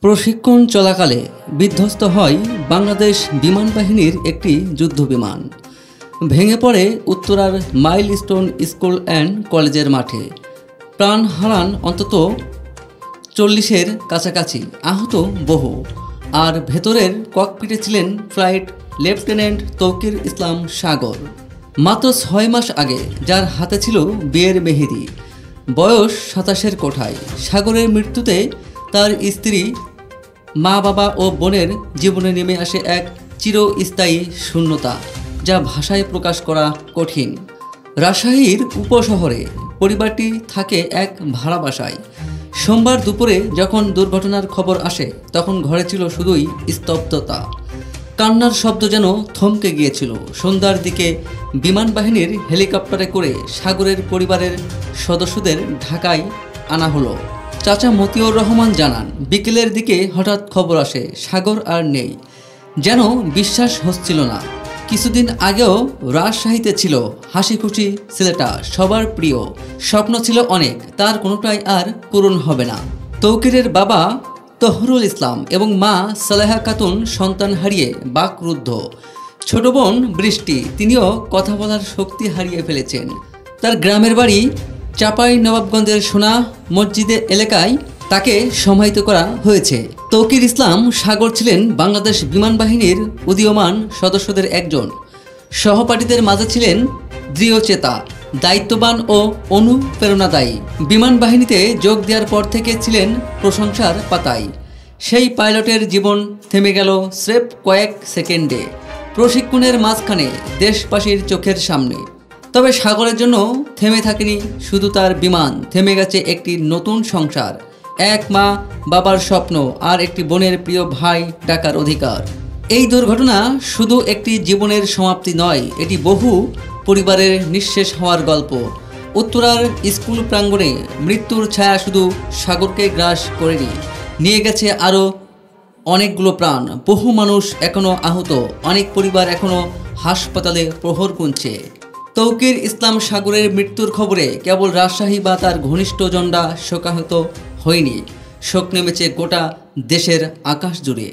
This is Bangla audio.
প্রশিক্ষণ চলাকালে বিধ্বস্ত হয় বাংলাদেশ বিমান বাহিনীর একটি যুদ্ধবিমান। ভেঙে পড়ে উত্তরার মাইলস্টোন স্কুল অ্যান্ড কলেজের মাঠে। প্রাণ হারান অন্তত 40-এর কাছাকাছি, আহত বহু। আর ভেতরের ককপিটে ছিলেন ফ্লাইট লেফটেন্যান্ট তৌকির ইসলাম সাগর। মাত্র 6 মাস আগে যার হাতে ছিল বিয়ের মেহেদি, বয়স 27-এর কোঠায়। সাগরের মৃত্যুতে তার স্ত্রী, মা, বাবা ও বোনের জীবনে নেমে আসে এক চিরস্থায়ী শূন্যতা, যা ভাষায় প্রকাশ করা কঠিন। রাজশাহীর উপশহরে পরিবারটি থাকে এক ভাড়া বাসায়। সোমবার দুপুরে যখন দুর্ঘটনার খবর আসে, তখন ঘরে ছিল শুধুই স্তব্ধতা। কান্নার শব্দ যেন থমকে গিয়েছিল। সন্ধ্যার দিকে বিমান বাহিনীর হেলিকপ্টারে করে সাগরের পরিবারের সদস্যদের ঢাকায় আনা হলো। চাচা মতিউর রহমান জানান, বিকেলের দিকে হঠাৎ খবর আসে সাগর আর নেই। যেন বিশ্বাস হচ্ছিল না। কিছুদিন আগেও রাজশাহীতে ছিল, হাসি খুশি ছেলেটা, সবার প্রিয়। স্বপ্ন ছিল অনেক, তার কোনোটাই আর পূরণ হবে না। তৌকিরের বাবা তহরুল ইসলাম এবং মা সালেহা খাতুন সন্তান হারিয়ে বাকরুদ্ধ। ছোট বোন বৃষ্টি, তিনিও কথা বলার শক্তি হারিয়ে ফেলেছেন। তার গ্রামের বাড়ি চাঁপাই নবাবগঞ্জের সোনা মসজিদে এলাকায় তাকে সমাহিত করা হয়েছে। তৌকির ইসলাম সাগর ছিলেন বাংলাদেশ বিমান বাহিনীর উদীয়মান সদস্যদের একজন। সহপাঠীদের মাঝে ছিলেন দৃঢ়চেতা, দায়িত্ববান ও অনুপ্রেরণাদায়ী। বিমান বাহিনীতে যোগ দেওয়ার পর থেকে ছিলেন প্রশংসার পাতায়। সেই পাইলটের জীবন থেমে গেল স্রেফ কয়েক সেকেন্ডে, প্রশিক্ষণের মাঝখানে, দেশবাসীর চোখের সামনে। তবে সাগরের জন্য থেমে থাকেনি শুধু তার বিমান, থেমে গেছে একটি নতুন সংসার, এক মা বাবার স্বপ্ন আর একটি বোনের প্রিয় ভাই ডাকার অধিকার। এই দুর্ঘটনা শুধু একটি জীবনের সমাপ্তি নয়, এটি বহু পরিবারের নিঃশেষ হওয়ার গল্প। উত্তরার স্কুল প্রাঙ্গণে মৃত্যুর ছায়া শুধু সাগরকে গ্রাস করেনি, নিয়ে গেছে আরও অনেকগুলো প্রাণ। বহু মানুষ এখনও আহত, অনেক পরিবার এখনও হাসপাতালে প্রহর গুনছে। তৌকির ইসলাম সাগরের মৃত্যুর খবরে কেবল রাজশাহী বা তার ঘনিষ্ঠজনরা শোকাহত হয়নি, শোক নেমেছে গোটা দেশের আকাশ জুড়ে।